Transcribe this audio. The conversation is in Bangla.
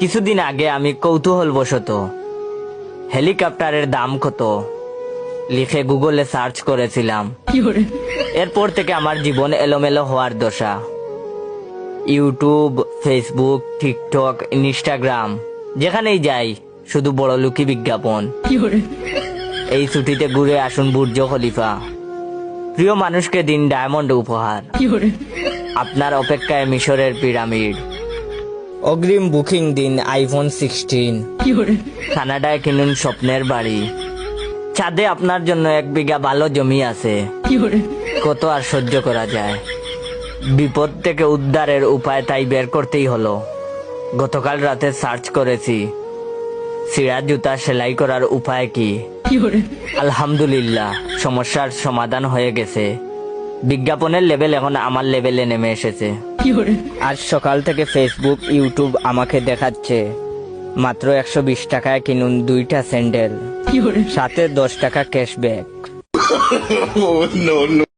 কিছুদিন আগে আমি কৌতূহলবশত হেলিকপ্টারের দাম কত লিখে গুগলে সার্চ করেছিলাম। এরপর থেকে আমার জীবন এলোমেলো হওয়ার দশা। ইউটিউব, ফেসবুক, টিকটক, ইনস্টাগ্রাম, যেখানেই যাই শুধু বড়লোকি বিজ্ঞাপন। এই ছুটিতে ঘুরে আসুন বুর্জ খলিফা, প্রিয় মানুষকে দিন ডায়মন্ড উপহার, আপনার অপেক্ষায় মিশরের পিরামিড, অগ্রিম বুকিং দিন আইফোন 16, কানাডায় কিনুন স্বপ্নের বাড়ি, ছাদে আপনার জন্য 1 বিঘা ভালো জমি আছে। কত আর সহ্য করা যায়। বিপদ থেকে উদ্ধারের উপায় তাই বের করতেই হলো। গতকাল রাতে সার্চ করেছি ছিঁড়া জুতা সেলাই করার উপায় কি। আলহামদুলিল্লাহ, সমস্যার সমাধান হয়ে গেছে। বিজ্ঞাপনের লেভেল এখন আমার লেভেলে নেমে এসেছে। আজ সকাল থেকে ফেসবুক, ইউটিউব আমাকে দেখাচ্ছে মাত্র 120 টাকায় কিনুন 2টা স্যান্ডেল, সাথে 10 টাকা ক্যাশব্যাক।